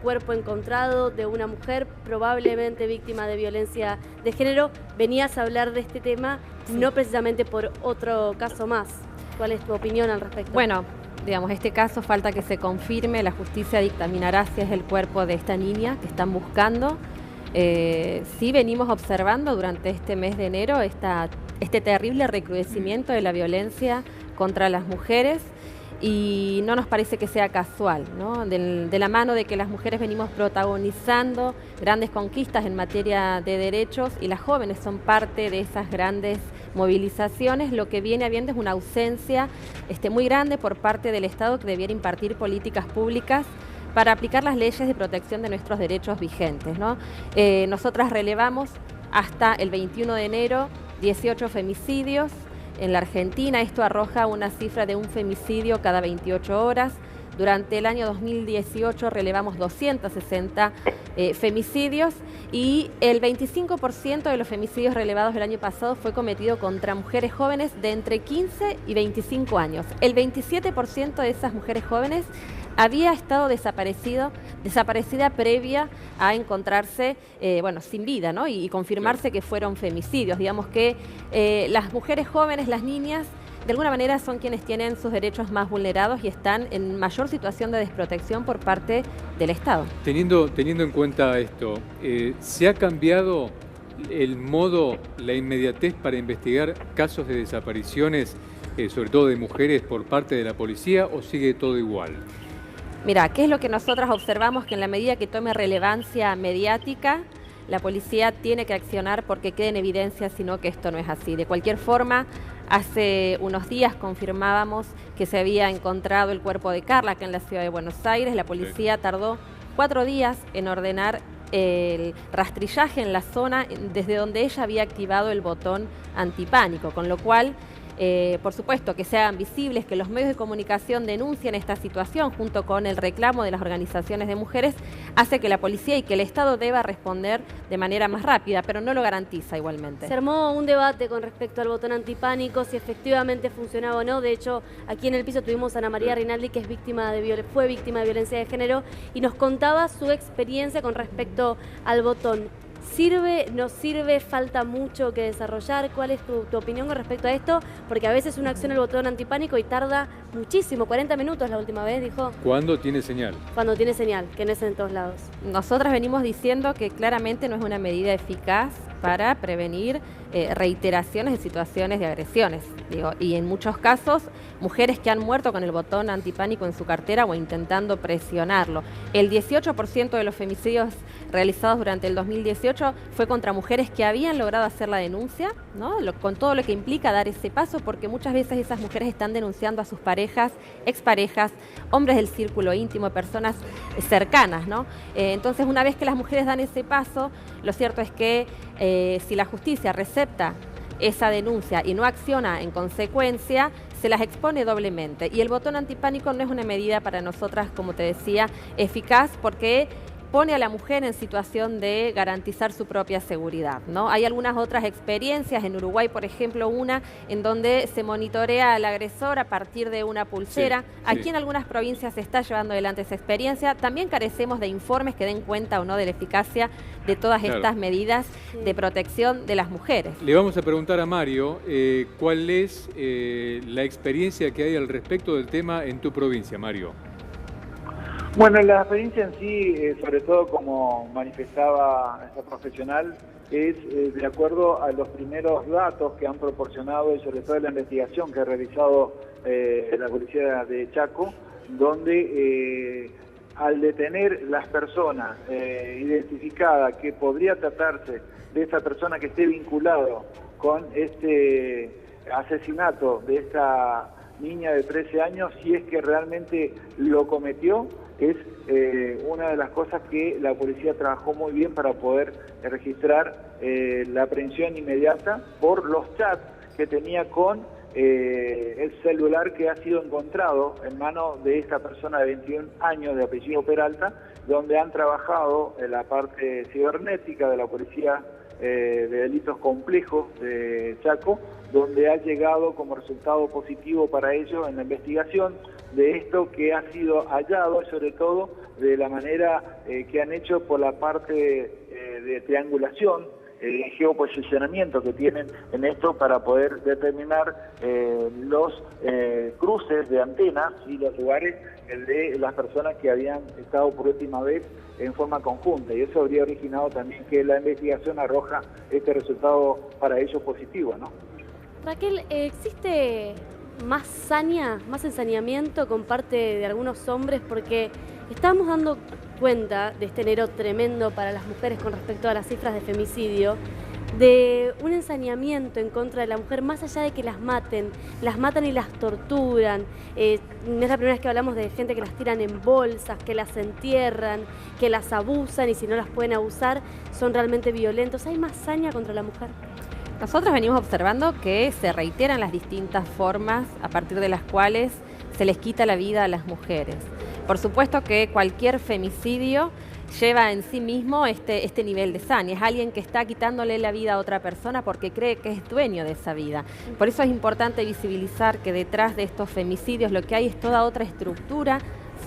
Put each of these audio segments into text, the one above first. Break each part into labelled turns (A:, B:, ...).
A: cuerpo encontrado de una mujer probablemente víctima de violencia de género. Venías a hablar de este tema, no precisamente por otro caso más. ¿Cuál es tu opinión al respecto?
B: Bueno, digamos, este caso falta que se confirme, la justicia dictaminará si es el cuerpo de esta niña que están buscando. Sí venimos observando durante este mes de enero este terrible recrudecimiento de la violencia contra las mujeres. Y no nos parece que sea casual, ¿no? De la mano de que las mujeres venimos protagonizando grandes conquistas en materia de derechos y las jóvenes son parte de esas grandes movilizaciones, lo que viene habiendo es una ausencia muy grande por parte del Estado que debiera impartir políticas públicas para aplicar las leyes de protección de nuestros derechos vigentes, ¿no? Nosotras relevamos hasta el 21 de enero 18 femicidios. En la Argentina esto arroja una cifra de un femicidio cada 28 horas. Durante el año 2018 relevamos 260 femicidios y el 25% de los femicidios relevados el año pasado fue cometido contra mujeres jóvenes de entre 15 y 25 años. El 27% de esas mujeres jóvenes había estado desaparecida previa a encontrarse, sin vida, ¿no? Y confirmarse que fueron femicidios. Digamos que las mujeres jóvenes, las niñas, de alguna manera son quienes tienen sus derechos más vulnerados y están en mayor situación de desprotección por parte del Estado.
C: Teniendo en cuenta esto, ¿se ha cambiado el modo, la inmediatez para investigar casos de desapariciones, sobre todo de mujeres, por parte de la policía, o sigue todo igual?
B: Mira, ¿qué es lo que nosotras observamos? Que en la medida que tome relevancia mediática, la policía tiene que accionar porque quede en evidencia, sino que esto no es así. De cualquier forma, hace unos días confirmábamos que se había encontrado el cuerpo de Carla acá en la ciudad de Buenos Aires. La policía tardó 4 días en ordenar el rastrillaje en la zona desde donde ella había activado el botón antipánico, con lo cual por supuesto, que se hagan visibles, que los medios de comunicación denuncien esta situación junto con el reclamo de las organizaciones de mujeres, hace que la policía y que el Estado deba responder de manera más rápida, pero no lo garantiza igualmente.
A: Se armó un debate con respecto al botón antipánico, si efectivamente funcionaba o no. De hecho, aquí en el piso tuvimos a Ana María Rinaldi, que es fue víctima de violencia de género, y nos contaba su experiencia con respecto al botón. ¿Sirve? ¿No sirve? ¿Falta mucho que desarrollar? ¿Cuál es tu opinión con respecto a esto? Porque a veces uno acciona el botón antipánico y tarda muchísimo, 40 minutos la última vez, dijo.
C: ¿Cuándo tiene señal?
A: Cuando tiene señal, que no es en todos lados.
B: Nosotras venimos diciendo que claramente no es una medida eficaz para prevenir reiteraciones de situaciones de agresiones. Y en muchos casos, mujeres que han muerto con el botón antipánico en su cartera o intentando presionarlo. El 18% de los femicidios realizados durante el 2018 fue contra mujeres que habían logrado hacer la denuncia, ¿no? Con todo lo que implica dar ese paso, porque muchas veces esas mujeres están denunciando a sus parejas, exparejas, hombres del círculo íntimo, personas cercanas, ¿no? Entonces, una vez que las mujeres dan ese paso, lo cierto es que si la justicia recepta esa denuncia y no acciona en consecuencia, se las expone doblemente. Y el botón antipánico no es una medida para nosotras, como te decía, eficaz, porque pone a la mujer en situación de garantizar su propia seguridad, ¿no? Hay algunas otras experiencias, en Uruguay, por ejemplo, una en donde se monitorea al agresor a partir de una pulsera. Aquí en algunas provincias se está llevando adelante esa experiencia. También carecemos de informes que den cuenta o no de la eficacia de todas estas medidas de protección de las mujeres.
C: Le vamos a preguntar a Mario cuál es la experiencia que hay al respecto del tema en tu provincia, Mario.
D: Bueno, la experiencia en sí, sobre todo como manifestaba esta profesional, es de acuerdo a los primeros datos que han proporcionado y sobre todo la investigación que ha realizado la policía de Chaco, donde al detener las personas identificadas que podría tratarse de esta persona que esté vinculado con este asesinato de esta niña de 13 años, si es que realmente lo cometió, es una de las cosas que la policía trabajó muy bien para poder registrar la aprehensión inmediata por los chats que tenía con el celular que ha sido encontrado en manos de esta persona de 21 años de apellido Peralta, donde han trabajado en la parte cibernética de la policía de delitos complejos de Chaco donde ha llegado como resultado positivo para ellos en la investigación de esto que ha sido hallado, sobre todo de la manera que han hecho por la parte de triangulación, geoposicionamiento que tienen en esto para poder determinar los cruces de antenas y los lugares de las personas que habían estado por última vez en forma conjunta, y eso habría originado también que la investigación arroja este resultado para ellos positivo, ¿no?
A: Raquel, ¿existe más saña, más ensañamiento con parte de algunos hombres? Porque estamos dando cuenta de este enero tremendo para las mujeres con respecto a las cifras de femicidio, de un ensañamiento en contra de la mujer, más allá de que las matan y las torturan. No es la primera vez que hablamos de gente que las tiran en bolsas, que las entierran, que las abusan, y si no las pueden abusar, son realmente violentos. ¿Hay más saña contra la mujer?
B: Nosotros venimos observando que se reiteran las distintas formas a partir de las cuales se les quita la vida a las mujeres. Por supuesto que cualquier femicidio lleva en sí mismo este nivel de saña. Es alguien que está quitándole la vida a otra persona porque cree que es dueño de esa vida. Por eso es importante visibilizar que detrás de estos femicidios lo que hay es toda otra estructura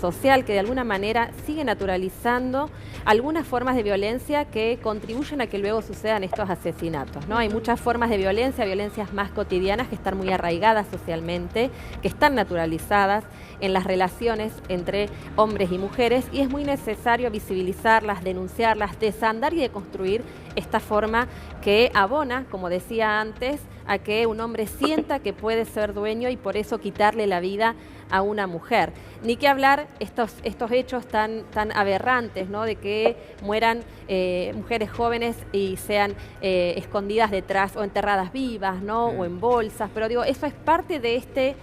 B: social que de alguna manera sigue naturalizando algunas formas de violencia que contribuyen a que luego sucedan estos asesinatos, ¿no? Hay muchas formas de violencia, violencias más cotidianas que están muy arraigadas socialmente, que están naturalizadas en las relaciones entre hombres y mujeres, y es muy necesario visibilizarlas, denunciarlas, desandar y deconstruir esta forma que abona, como decía antes, a que un hombre sienta que puede ser dueño y por eso quitarle la vida a una mujer. Ni que hablar estos hechos tan aberrantes, ¿no? De que mueran mujeres jóvenes y sean escondidas detrás o enterradas vivas, ¿no? O en bolsas, pero digo, eso es parte de este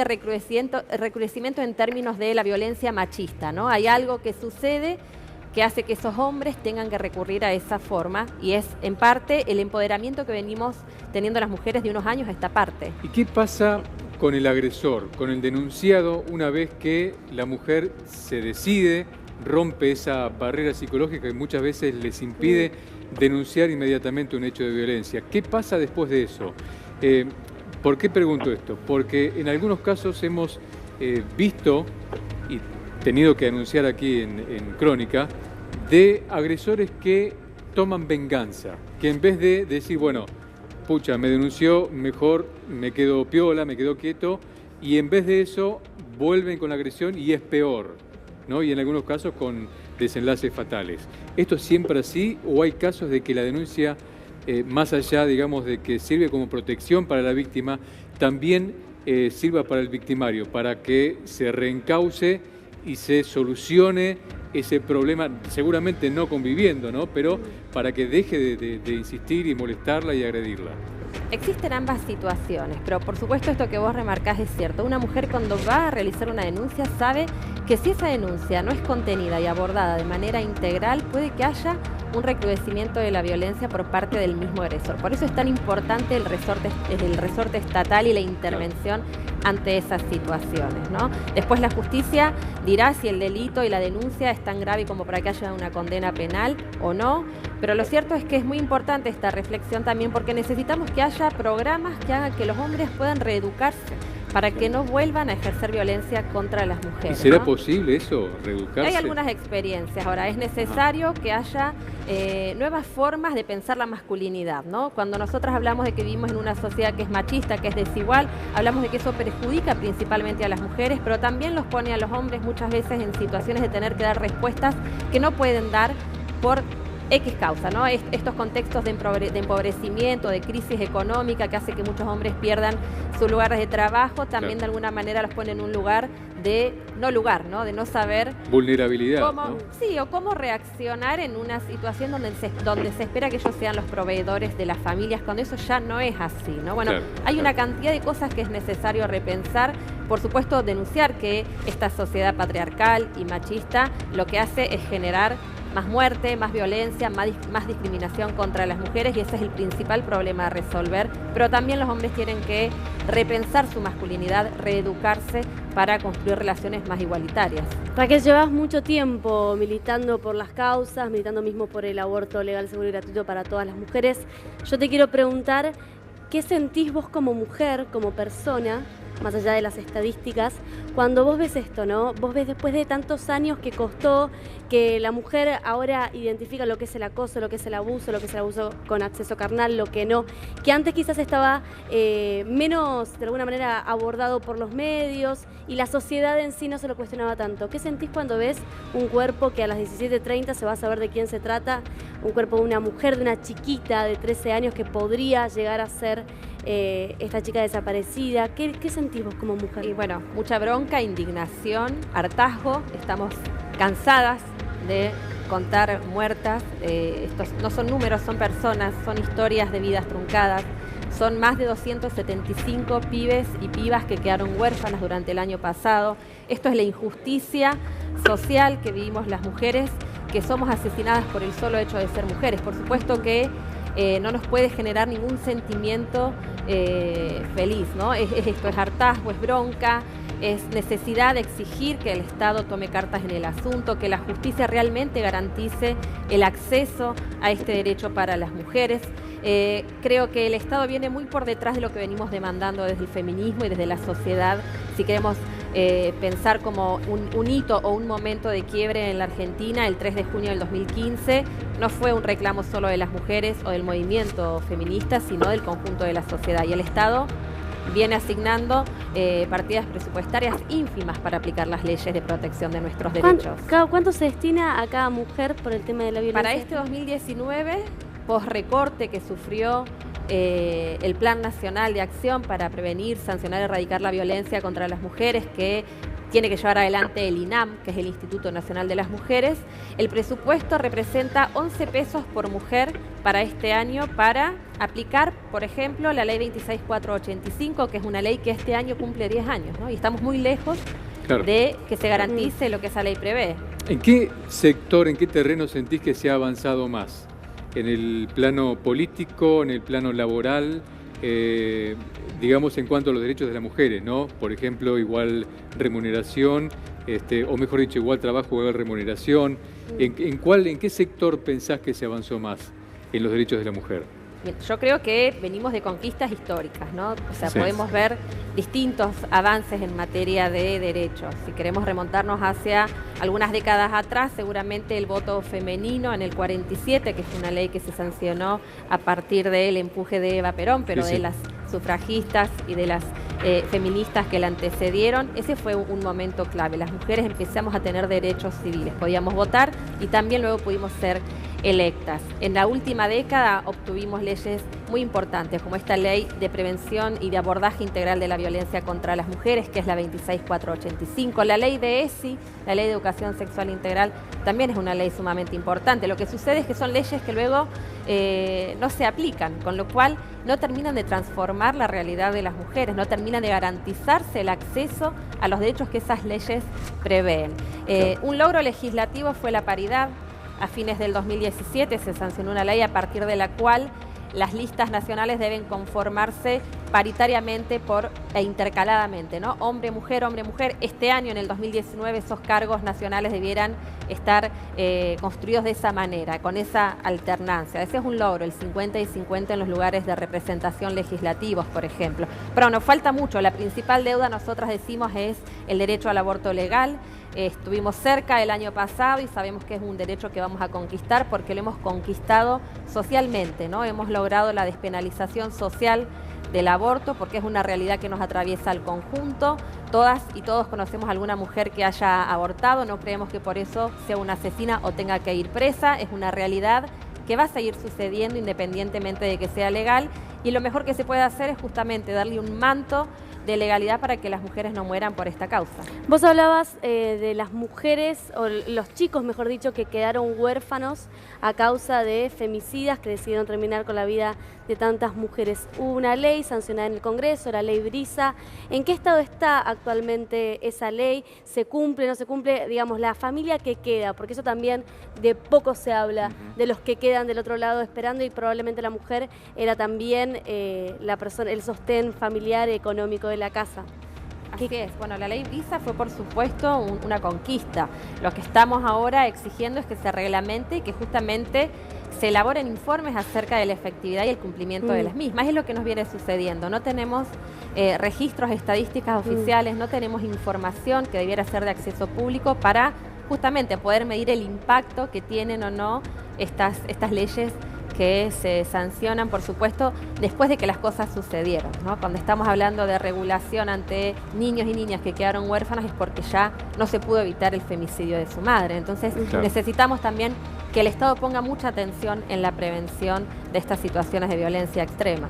B: recrudecimiento en términos de la violencia machista, ¿no? Hay algo que sucede que hace que esos hombres tengan que recurrir a esa forma, y es en parte el empoderamiento que venimos teniendo las mujeres de unos años a esta parte.
C: ¿Y qué pasa con el agresor, con el denunciado, una vez que la mujer se decide, rompe esa barrera psicológica que muchas veces les impide denunciar inmediatamente un hecho de violencia? ¿Qué pasa después de eso? ¿Por qué pregunto esto? Porque en algunos casos hemos visto y tenido que anunciar aquí en Crónica, de agresores que toman venganza, que en vez de decir, bueno, pucha, me denunció, mejor me quedo piola, me quedo quieto, y en vez de eso vuelven con la agresión y es peor, ¿no? Y en algunos casos con desenlaces fatales. ¿Esto es siempre así o hay casos de que la denuncia, más allá, digamos, de que sirve como protección para la víctima, también sirva para el victimario, para que se reencauce y se solucione ese problema, seguramente no conviviendo, ¿no? Pero para que deje de insistir y molestarla y agredirla?
B: Existen ambas situaciones, pero por supuesto esto que vos remarcás es cierto. Una mujer cuando va a realizar una denuncia sabe que si esa denuncia no es contenida y abordada de manera integral, puede que haya un recrudecimiento de la violencia por parte del mismo agresor. Por eso es tan importante el resorte estatal y la intervención ante esas situaciones, ¿no? Después la justicia dirá si el delito y la denuncia es tan grave como para que haya una condena penal o no, pero lo cierto es que es muy importante esta reflexión también porque necesitamos que haya programas que hagan que los hombres puedan reeducarse para que no vuelvan a ejercer violencia contra las mujeres.
C: ¿Y será
B: ¿no?
C: posible eso, reeducarse?
B: Hay algunas experiencias. Ahora, es necesario que haya nuevas formas de pensar la masculinidad, ¿no? Cuando nosotros hablamos de que vivimos en una sociedad que es machista, que es desigual, hablamos de que eso perjudica principalmente a las mujeres, pero también los pone a los hombres muchas veces en situaciones de tener que dar respuestas que no pueden dar por X causa, ¿no? Estos contextos de empobrecimiento, de crisis económica que hace que muchos hombres pierdan sus lugares de trabajo, también de alguna manera los pone en un lugar de ¿no? De no saber
C: vulnerabilidad,
B: cómo,
C: ¿no?
B: Sí, o cómo reaccionar en una situación donde se espera que ellos sean los proveedores de las familias, cuando eso ya no es así, ¿no? Bueno, hay una cantidad de cosas que es necesario repensar. Por supuesto, denunciar que esta sociedad patriarcal y machista lo que hace es generar más muerte, más violencia, más discriminación contra las mujeres, y ese es el principal problema a resolver. Pero también los hombres tienen que repensar su masculinidad, reeducarse para construir relaciones más igualitarias.
A: Raquel, llevas mucho tiempo militando por las causas, militando mismo por el aborto legal, seguro y gratuito para todas las mujeres. Yo te quiero preguntar, ¿qué sentís vos como mujer, como persona, más allá de las estadísticas, cuando vos ves esto, ¿no? Vos ves después de tantos años que costó, que la mujer ahora identifica lo que es el acoso, lo que es el abuso con acceso carnal, lo que no, que antes quizás estaba menos, de alguna manera, abordado por los medios y la sociedad en sí no se lo cuestionaba tanto. ¿Qué sentís cuando ves un cuerpo que a las 17:30 se va a saber de quién se trata? Un cuerpo de una mujer, de una chiquita de 13 años que podría llegar a ser esta chica desaparecida. ¿Qué sentís vos como mujer?
B: Y bueno, mucha bronca, indignación, hartazgo. Estamos cansadas de contar muertas. Estos no son números, son personas, son historias de vidas truncadas. Son más de 275 pibes y pibas que quedaron huérfanas durante el año pasado. Esto es la injusticia social que vivimos las mujeres, que somos asesinadas por el solo hecho de ser mujeres. Por supuesto que no nos puede generar ningún sentimiento feliz, ¿no? Esto es hartazgo, es bronca, es necesidad de exigir que el Estado tome cartas en el asunto, que la justicia realmente garantice el acceso a este derecho para las mujeres. Creo que el Estado viene muy por detrás de lo que venimos demandando desde el feminismo y desde la sociedad. Si queremos pensar como un hito o un momento de quiebre en la Argentina, el 3 de junio del 2015 no fue un reclamo solo de las mujeres o del movimiento feminista, sino del conjunto de la sociedad. Y el Estado viene asignando partidas presupuestarias ínfimas para aplicar las leyes de protección de nuestros derechos.
A: ¿Cuánto se destina a cada mujer por el tema de la violencia?
B: Para este 2019, post-recorte que sufrió el Plan Nacional de Acción para prevenir, sancionar y erradicar la violencia contra las mujeres, que tiene que llevar adelante el INAM, que es el Instituto Nacional de las Mujeres, el presupuesto representa 11 pesos por mujer para este año para aplicar, por ejemplo, la ley 26485, que es una ley que este año cumple 10 años, ¿no? Y estamos muy lejos de que se garantice lo que esa ley prevé.
C: ¿En qué sector, en qué terreno sentís que se ha avanzado más? ¿En el plano político, en el plano laboral, digamos en cuanto a los derechos de las mujeres, ¿no? Por ejemplo, igual remuneración, o mejor dicho, igual trabajo, igual remuneración. ¿En qué sector pensás que se avanzó más en los derechos de la mujer?
B: Bien, yo creo que venimos de conquistas históricas, ¿no? O sea,
C: sí,
B: podemos ver distintos avances en materia de derechos. Si queremos remontarnos hacia algunas décadas atrás, seguramente el voto femenino en el 47, que es una ley que se sancionó a partir del empuje de Eva Perón, pero de las sufragistas y de las feministas que la antecedieron, ese fue un momento clave. Las mujeres empezamos a tener derechos civiles, podíamos votar y también luego pudimos ser electas. En la última década obtuvimos leyes muy importantes, como esta ley de prevención y de abordaje integral de la violencia contra las mujeres, que es la 26485. La ley de ESI, la ley de educación sexual integral, también es una ley sumamente importante. Lo que sucede es que son leyes que luego no se aplican, con lo cual no terminan de transformar la realidad de las mujeres, no terminan de garantizarse el acceso a los derechos que esas leyes prevén. Un logro legislativo fue la paridad. A fines del 2017 se sancionó una ley a partir de la cual las listas nacionales deben conformarse paritariamente e intercaladamente, ¿no? Hombre, mujer, hombre, mujer. Este año, en el 2019, esos cargos nacionales debieran estar construidos de esa manera, con esa alternancia. Ese es un logro, el 50 y 50 en los lugares de representación legislativos, por ejemplo. Pero nos falta mucho. La principal deuda, nosotras decimos, es el derecho al aborto legal. Estuvimos cerca el año pasado y sabemos que es un derecho que vamos a conquistar porque lo hemos conquistado socialmente, ¿no? Hemos logrado la despenalización social del aborto porque es una realidad que nos atraviesa al conjunto. Todas y todos conocemos a alguna mujer que haya abortado, no creemos que por eso sea una asesina o tenga que ir presa, es una realidad que va a seguir sucediendo independientemente de que sea legal, y lo mejor que se puede hacer es justamente darle un manto de legalidad para que las mujeres no mueran por esta causa.
A: Vos hablabas de las mujeres, o los chicos, mejor dicho, que quedaron huérfanos a causa de femicidas que decidieron terminar con la vida de tantas mujeres. Hubo una ley sancionada en el Congreso, la ley Brisa. ¿En qué estado está actualmente esa ley? ¿Se cumple, no se cumple? Digamos, la familia que queda, porque eso también de poco se habla, de los que quedan del otro lado esperando, y probablemente la mujer era también la persona, el sostén familiar económico de la casa.
B: Así es. Bueno, la ley Brisa fue, por supuesto, una conquista. Lo que estamos ahora exigiendo es que se reglamente y que justamente se elaboren informes acerca de la efectividad y el cumplimiento de las mismas. Es lo que nos viene sucediendo. No tenemos registros, estadísticas oficiales, no tenemos información que debiera ser de acceso público para justamente poder medir el impacto que tienen o no estas leyes que se sancionan, por supuesto, después de que las cosas sucedieron, ¿no? Cuando estamos hablando de regulación ante niños y niñas que quedaron huérfanos es porque ya no se pudo evitar el femicidio de su madre. Entonces, necesitamos también que el Estado ponga mucha atención en la prevención de estas situaciones de violencia extrema.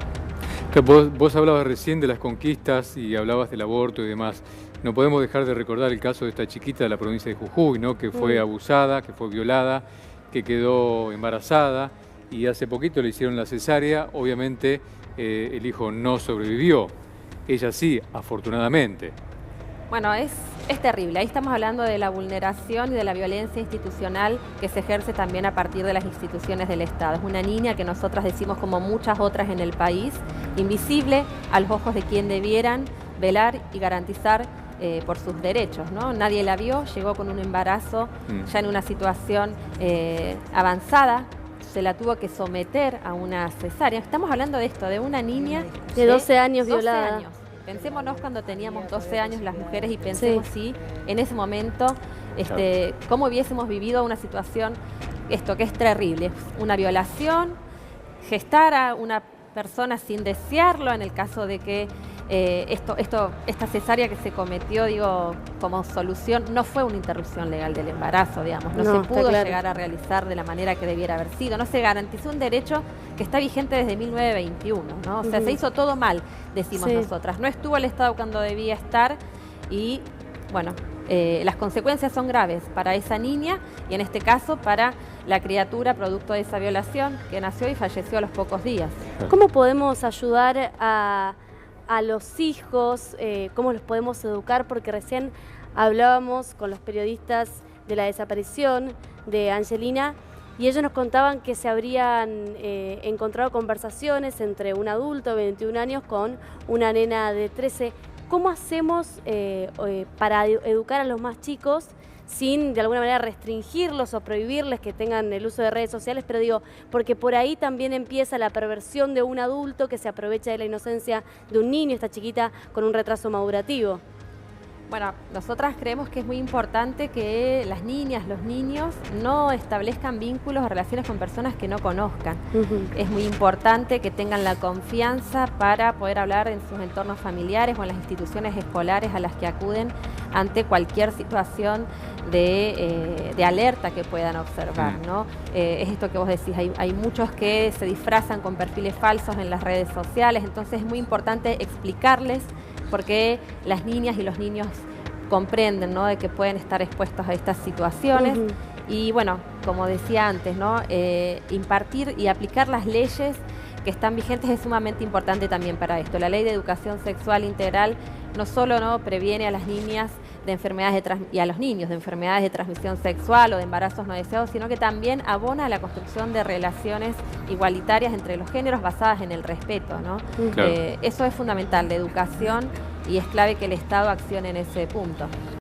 C: Vos hablabas recién de las conquistas y hablabas del aborto y demás. No podemos dejar de recordar el caso de esta chiquita de la provincia de Jujuy, ¿no? Que fue abusada, que fue violada, que quedó embarazada y hace poquito le hicieron la cesárea. Obviamente el hijo no sobrevivió, ella sí, afortunadamente.
B: Bueno, es terrible. Ahí estamos hablando de la vulneración y de la violencia institucional que se ejerce también a partir de las instituciones del Estado. Es una niña que nosotras decimos, como muchas otras en el país, invisible a los ojos de quien debieran velar y garantizar por sus derechos, ¿no? Nadie la vio, llegó con un embarazo ya en una situación avanzada, se la tuvo que someter a una cesárea. Estamos hablando de esto, de una niña
A: de 12 años violada.
B: Pensémonos cuando teníamos 12 años las mujeres y pensemos si en ese momento cómo hubiésemos vivido una situación, esto que es terrible, una violación, gestar a una persona sin desearlo, en el caso de que esta cesárea que se cometió, digo, como solución, no fue una interrupción legal del embarazo, digamos, no se pudo llegar a realizar de la manera que debiera haber sido, no se garantizó un derecho que está vigente desde 1921, ¿no? O sea, se hizo todo mal, decimos nosotras, no estuvo el Estado cuando debía estar y, bueno, las consecuencias son graves para esa niña y en este caso para la criatura producto de esa violación que nació y falleció a los pocos días.
A: ¿Cómo podemos ayudar a los hijos? ¿Cómo los podemos educar? Porque recién hablábamos con los periodistas de la desaparición de Angelina y ellos nos contaban que se habrían encontrado conversaciones entre un adulto de 21 años con una nena de 13. ¿Cómo hacemos para educar a los más chicos sin de alguna manera restringirlos o prohibirles que tengan el uso de redes sociales? Pero digo, porque por ahí también empieza la perversión de un adulto que se aprovecha de la inocencia de un niño, esta chiquita con un retraso madurativo.
B: Bueno, nosotras creemos que es muy importante que las niñas, los niños no establezcan vínculos o relaciones con personas que no conozcan. Es muy importante que tengan la confianza para poder hablar en sus entornos familiares o en las instituciones escolares a las que acuden ante cualquier situación de alerta que puedan observar, ¿no? Es esto que vos decís, hay muchos que se disfrazan con perfiles falsos en las redes sociales, entonces es muy importante explicarles porque las niñas y los niños comprenden, ¿no?, de que pueden estar expuestos a estas situaciones. Y bueno, como decía antes, ¿no?, impartir y aplicar las leyes que están vigentes es sumamente importante también para esto. La Ley de Educación Sexual Integral no solo no previene a las niñas de enfermedades y a los niños de enfermedades de transmisión sexual o de embarazos no deseados, sino que también abona a la construcción de relaciones igualitarias entre los géneros basadas en el respeto, ¿no? Eso es fundamental, la educación, y es clave que el Estado accione en ese punto.